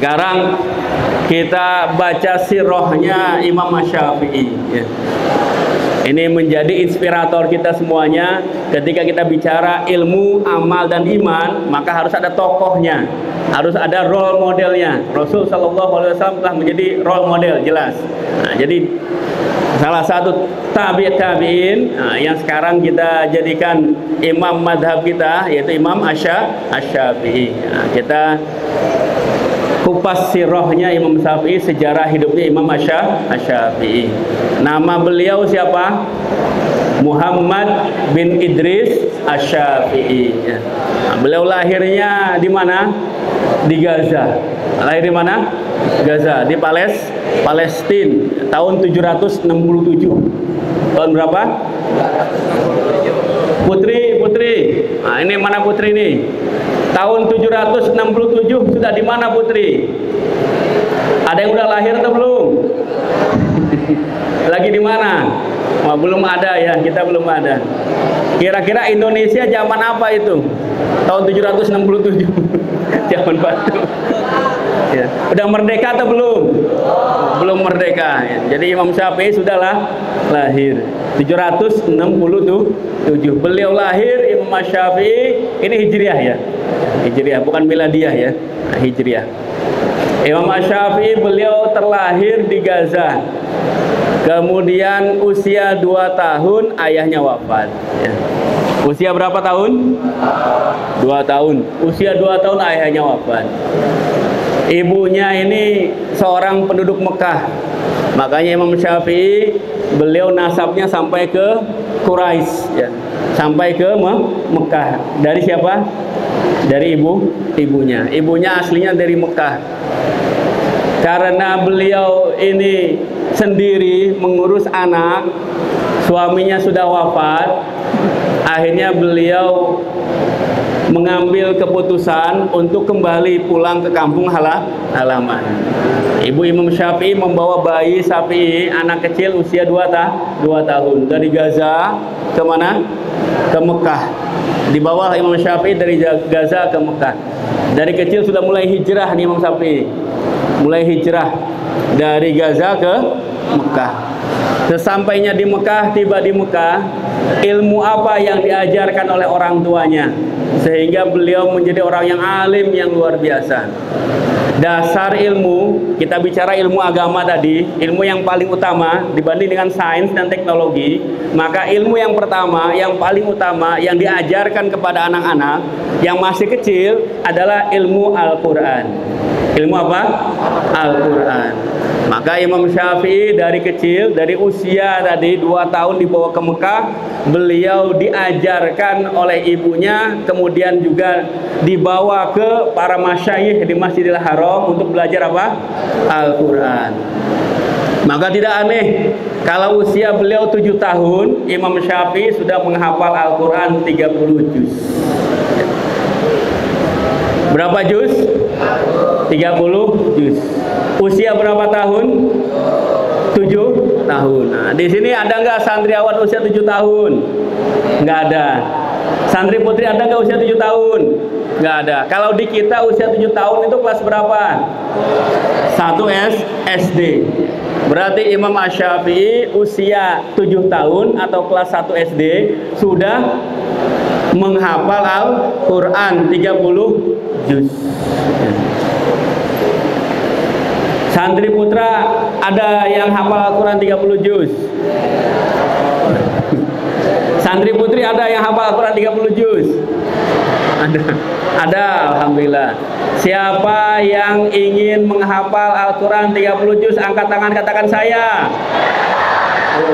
Sekarang kita baca sirahnya Imam Syafi'i ya. Ini menjadi inspirator kita semuanya. Ketika kita bicara ilmu, amal, dan iman, maka harus ada tokohnya, harus ada role modelnya. Rasul Shallallahu Alaihi Wasallam telah menjadi role model, jelas. Nah, jadi salah satu tabi'in yang sekarang kita jadikan imam madhab kita, yaitu Imam Syafi'i. Nah, kita kupas sirahnya Imam Syafi'i, sejarah hidupnya Imam Syafi'i. Nama beliau siapa? Muhammad bin Idris Asy-Syafi'i. Nah, beliau lahirnya di mana? Di Gaza. Lahir di mana? Gaza, di Palestina tahun 767. Tahun berapa? Putri. Nah, ini mana Putri nih? Tahun 767 sudah di mana Putri? Ada yang udah lahir atau belum? Lagi di mana? Oh, belum ada ya, kita belum ada. Kira-kira Indonesia zaman apa itu? Tahun 767. Zaman batu. Ya. Udah merdeka atau belum? Belum merdeka. Ya. Jadi Imam Syafi'i sudahlah lahir 767. Beliau lahir Imam Syafi'i ini Hijriah ya. Hijriah bukan Miladiyah ya. Nah, Hijriah. Imam Syafi'i beliau terlahir di Gaza. Kemudian usia 2 tahun ayahnya wafat ya. Usia berapa tahun? 2 tahun. Usia 2 tahun ayahnya wafat. Ibunya ini seorang penduduk Mekah. Makanya Imam Syafi'i beliau nasabnya sampai ke Quraisy ya. Sampai ke Mekah. Dari siapa? Dari ibunya. Ibunya aslinya dari Mekah. Karena beliau ini sendiri mengurus anak, suaminya sudah wafat, akhirnya beliau mengambil keputusan untuk kembali pulang ke kampung halaman. Ibu Imam Syafi'i membawa bayi Syafi'i, anak kecil usia 2 tahun dari Gaza ke mana? Ke Mekah. Dibawa Imam Syafi'i dari Gaza ke Mekah. Dari kecil sudah mulai hijrah nih Imam Syafi'i. Mulai hijrah dari Gaza ke Mekah. Sesampainya di Mekah, tiba di Mekah, ilmu apa yang diajarkan oleh orang tuanya sehingga beliau menjadi orang yang alim yang luar biasa. Dasar ilmu, kita bicara ilmu agama tadi, ilmu yang paling utama dibanding dengan sains dan teknologi, maka ilmu yang pertama, yang paling utama yang diajarkan kepada anak-anak yang masih kecil adalah ilmu Al-Quran. Ilmu apa? Al-Quran. Maka Imam Syafi'i dari kecil, dari usia tadi 2 tahun dibawa ke Mekah, beliau diajarkan oleh ibunya, kemudian juga dibawa ke para masyayikh di Masjidil Haram untuk belajar apa? Al-Quran. Maka tidak aneh kalau usia beliau 7 tahun, Imam Syafi'i sudah menghafal Al-Quran 30 juz. Berapa juz? 30 juz. Usia berapa tahun? 7 tahun. Nah, di sini ada nggak santriawan usia 7 tahun? Nggak ada. Santri putri ada nggak usia 7 tahun? Nggak ada. Kalau di kita usia 7 tahun itu kelas berapa? 1 SD. Berarti Imam Syafi'i usia 7 tahun atau kelas 1 SD sudah menghafal Al-Quran 30 juz. Santri putra ada yang hafal Al-Quran 30 juz? Santri putri ada yang hafal Al-Quran 30 juz? Ada, alhamdulillah. Siapa yang ingin menghafal Al-Quran 30 juz, angkat tangan, katakan saya. Oh,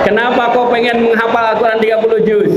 kenapa kau pengen menghafal Al-Quran 30 juz?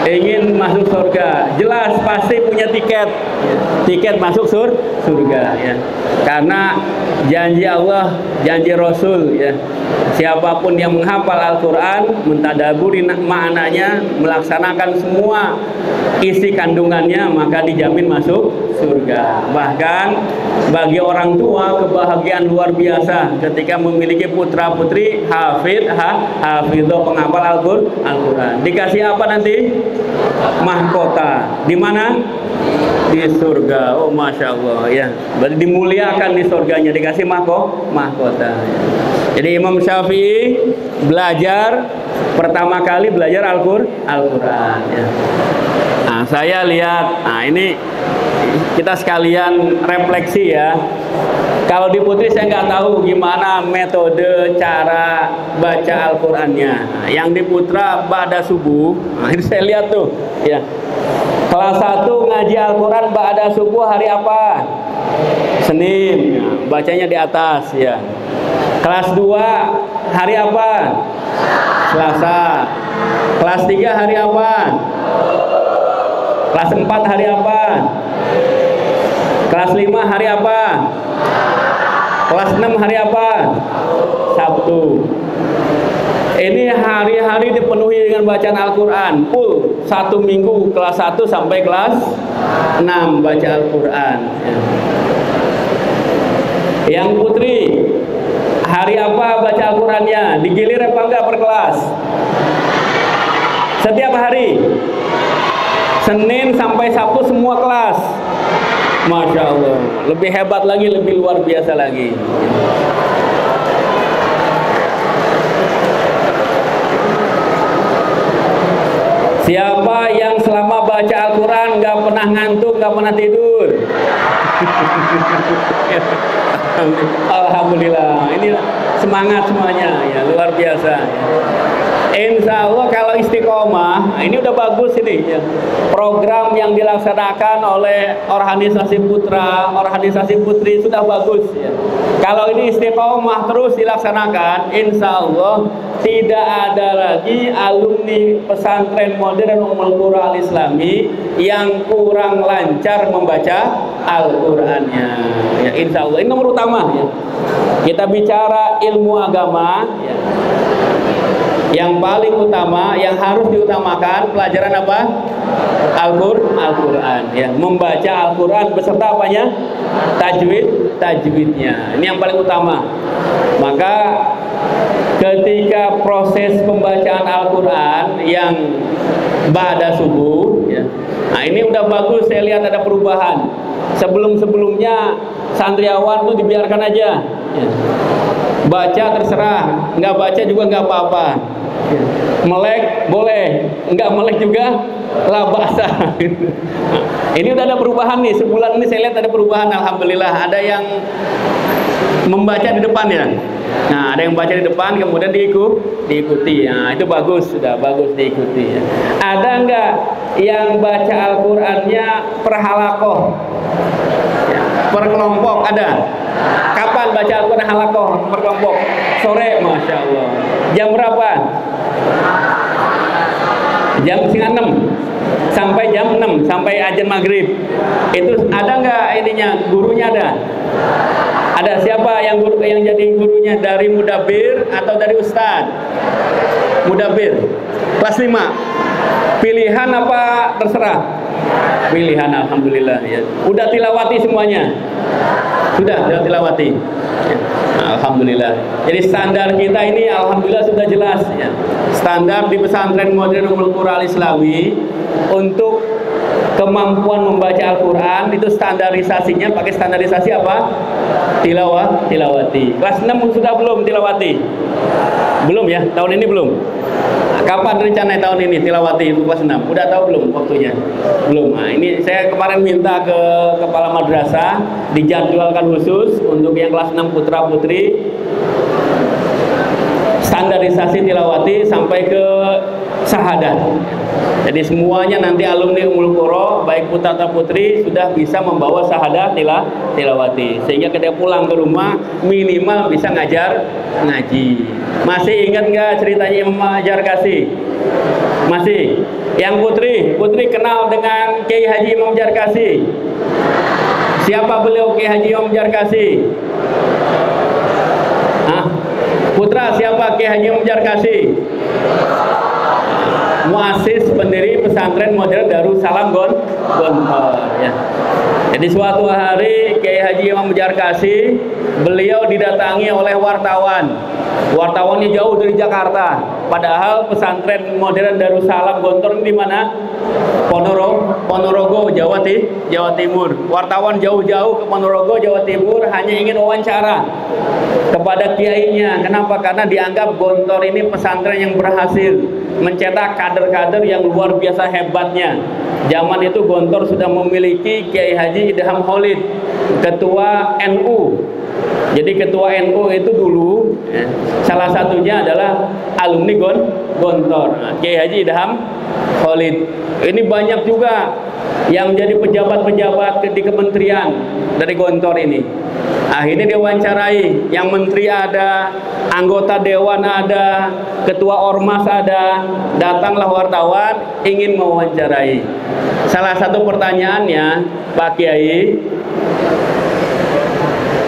Ingin masuk surga. Jelas pasti punya tiket masuk surga ya. Karena janji Allah, janji Rasul ya. Siapapun yang menghafal Al-Quran, mentadaburi maknanya, melaksanakan semua isi kandungannya, maka dijamin masuk surga. Bahkan bagi orang tua kebahagiaan luar biasa ketika memiliki putra putri hafidho, penghafal Al-Quran. Dikasih apa nanti? Mahkota. Di mana? Di surga. Oh, masya Allah ya. Berarti dimuliakan di surganya, dikasih mahkota. Jadi Imam Syafi'i belajar pertama kali belajar Al-Quran ya. Nah, saya lihat, nah ini kita sekalian refleksi ya. Kalau di Putri saya nggak tahu gimana metode cara baca Al-Qurannya. Nah, yang di Putra ba'da subuh, nah, ini saya lihat tuh ya. Kelas 1 ngaji Al-Quran ba'da subuh hari apa? Senin, nah, bacanya di atas ya. Kelas 2 hari apa? Selasa. Kelas 3 hari apa? Kelas 4 hari apa? Kelas 5 hari apa? Kelas 6 hari apa? Sabtu. Ini hari-hari dipenuhi dengan bacaan Al-Quran full, 1 minggu kelas 1 sampai kelas 6 baca Al-Quran. Yang Putri hari apa baca Al-Qurannya? Digilir apa enggak per kelas? Setiap hari, Senin sampai Sabtu semua kelas. Masya Allah, lebih hebat lagi, lebih luar biasa lagi. Siapa yang selama baca Al-Quran nggak pernah ngantuk, nggak pernah tidur? Alhamdulillah, ini semangat semuanya ya, luar biasa. Insya Allah kalau istiqomah, ini udah bagus ini ya. Program yang dilaksanakan oleh organisasi putra, organisasi putri sudah bagus ya. Kalau ini istiqomah terus dilaksanakan, insya Allah tidak ada lagi alumni pesantren modern Ummul Qura Al-Islami yang kurang lancar membaca Al-Qurannya ya, insya Allah. Ini nomor utama ya. Kita bicara ilmu agama ya. Yang paling utama, yang harus diutamakan pelajaran apa? Al-Quran ya. Membaca Al-Quran beserta apanya? Tajwidnya. Ini yang paling utama. Maka ketika proses pembacaan Al-Quran yang ba'da subuh ya, nah ini udah bagus, saya lihat ada perubahan. Sebelum-sebelumnya santriawan tuh dibiarkan aja ya. Baca terserah, nggak baca juga nggak apa-apa ya. Melek boleh, nggak melek juga lah bahasa. Ini udah ada perubahan nih, sebulan ini saya lihat ada perubahan. Alhamdulillah, ada yang membaca di depan ya. Nah, ada yang baca di depan kemudian diikuti. Nah, itu bagus, sudah bagus diikuti ya. Ada enggak yang baca Al-Qur'annya per halakoh? Ya, per kelompok ada. Kapan baca Al-Qur'an halakoh per kelompok? Sore, Masya Allah. Jam berapa? Jam 5:30 sampai jam 6 sampai azan maghrib. Itu ada enggak ininya? Gurunya ada? Ada siapa yang jadi gurunya, dari mudabir atau dari ustad? Mudabir kelas 5. Pilihan apa terserah? Pilihan, alhamdulillah ya. Udah tilawati semuanya? Sudah tilawati ya. Alhamdulillah. Jadi standar kita ini alhamdulillah sudah jelas ya. Standar di pesantren modern Ummul Qura Al-Islami untuk kemampuan membaca Al-Quran itu standarisasinya pakai standarisasi apa? Tilawati. Kelas 6 sudah belum tilawati? Belum ya? Tahun ini belum? Kapan rencana tahun ini tilawati untuk kelas 6? Udah tahu belum waktunya? Belum. Nah, ini saya kemarin minta ke kepala madrasah dijadwalkan khusus untuk yang kelas 6 putra putri standarisasi tilawati sampai ke syahadat. Jadi semuanya nanti alumni Ummul Qura baik putra atau putri sudah bisa membawa syahadat tilawati, sehingga ketika pulang ke rumah minimal bisa ngaji. Masih ingat nggak ceritanya Imam Jarkasi? Masih? Yang putri kenal dengan Kiai Haji Imam Jarkasi? Siapa beliau Kiai Haji Imam Jarkasi? Putra siapa? Kiai Haji Mujarkasi, muasis pendiri pesantren modern Darussalam Gontor ya. Jadi suatu hari Kiai Haji Imam Mujarkasi, beliau didatangi oleh wartawan. Wartawannya jauh dari Jakarta. Padahal pesantren modern Darussalam Gontor ini di mana? Ponorogo, Jawa Timur. Wartawan jauh-jauh ke Ponorogo, Jawa Timur hanya ingin wawancara kepada kiainya. Kenapa? Karena dianggap Gontor ini pesantren yang berhasil mencetak kader-kader yang luar biasa hebatnya. Zaman itu Gontor sudah memiliki Kiai Haji Idham Khalid, ketua NU. Jadi ketua NU itu dulu salah satunya adalah alumni Gontor, Kiai Haji Idham Khalid. Ini banyak juga yang jadi pejabat-pejabat di kementerian dari Gontor ini. Akhirnya diwawancarai, yang menteri ada, anggota dewan ada, ketua ormas ada. Datanglah wartawan ingin mewawancarai. Salah satu pertanyaannya, Pak Kiai,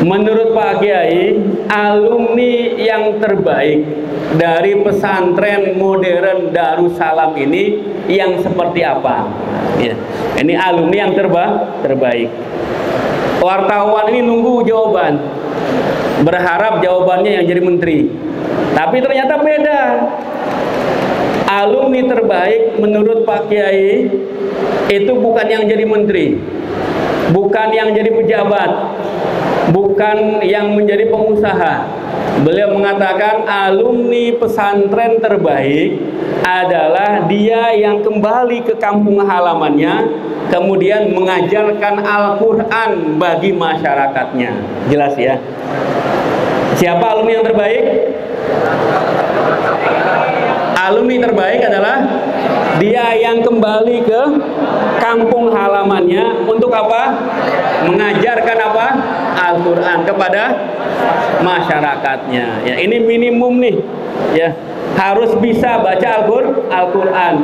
menurut Pak Kiai, alumni yang terbaik dari pesantren modern Darussalam ini yang seperti apa? Ya. Ini alumni yang terbaik. Wartawan ini nunggu jawaban, berharap jawabannya yang jadi menteri. Tapi ternyata beda. Alumni terbaik menurut Pak Kiai itu bukan yang jadi menteri, bukan yang jadi pejabat, bukan yang menjadi pengusaha. Beliau mengatakan alumni pesantren terbaik adalah dia yang kembali ke kampung halamannya, kemudian mengajarkan Al-Quran bagi masyarakatnya. Jelas ya? Siapa alumni yang terbaik? Alumni terbaik adalah dia yang kembali ke kampung halamannya untuk apa? Mengajarkan apa? Al-Quran kepada masyarakatnya. Ya, ini minimum nih, ya, harus bisa baca Al-Quran.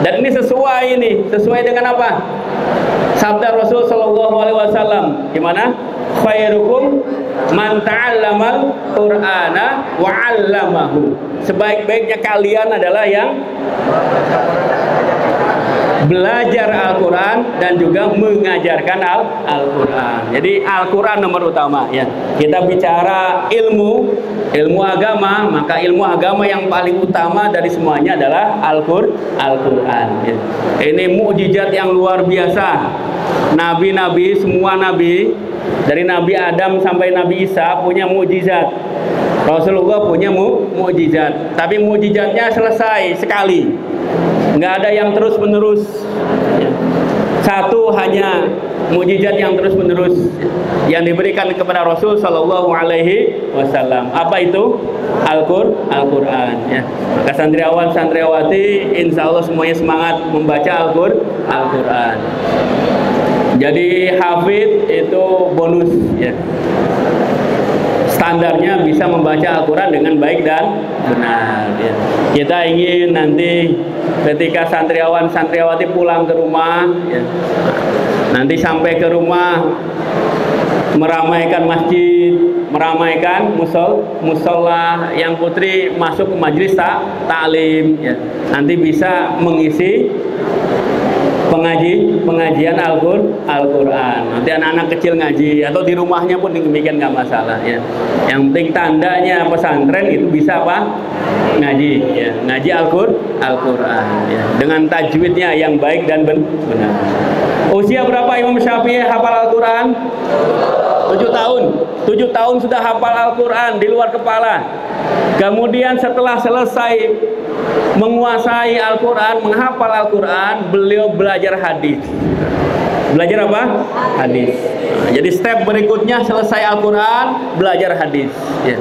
Dan ini sesuai dengan apa? Sabda Rasul Shallallahu Alaihi Wasallam, gimana? Khairukum man ta'allamal Qur'ana wa 'allamahu. Sebaik-baiknya kalian adalah yang belajar Al-Quran dan juga mengajarkan Al-Quran. Jadi Al-Quran nomor utama ya. Kita bicara ilmu agama, maka ilmu agama yang paling utama dari semuanya adalah Al-Quran ya. Ini mukjizat yang luar biasa. Nabi-nabi, semua nabi dari Nabi Adam sampai Nabi Isa punya mukjizat. Rasulullah punya mukjizat, tapi mukjizatnya selesai sekali, nggak ada yang terus menerus. Satu hanya mukjizat yang terus menerus yang diberikan kepada Rasul Shallallahu Alaihi Wasallam. Apa itu? Al-Quran. Ya. Maka santriawan santriawati, insya Allah semuanya semangat membaca Al-Quran. Jadi hafid itu bonus. Ya. Standarnya bisa membaca Al-Quran dengan baik dan benar ya. Kita ingin nanti ketika santriawan santriawati pulang ke rumah ya, nanti sampai ke rumah meramaikan masjid, meramaikan musola, yang putri masuk ke majelis taklim ya. Nanti bisa mengisi pengajian Al-Quran. Nanti anak-anak kecil ngaji atau di rumahnya pun demikian, nggak masalah ya. Yang penting tandanya pesantren itu bisa apa? Ngaji ya. Ngaji Al-Quran ya. Dengan tajwidnya yang baik dan benar. Usia berapa Imam Syafi'i hafal Al-Quran? 7 tahun. 7 tahun sudah hafal Al-Quran di luar kepala. Kemudian setelah selesai menguasai Al-Quran, menghafal Al-Quran, beliau belajar hadis. Belajar apa? Hadis. Jadi step berikutnya selesai Al-Quran, belajar hadis. Ya.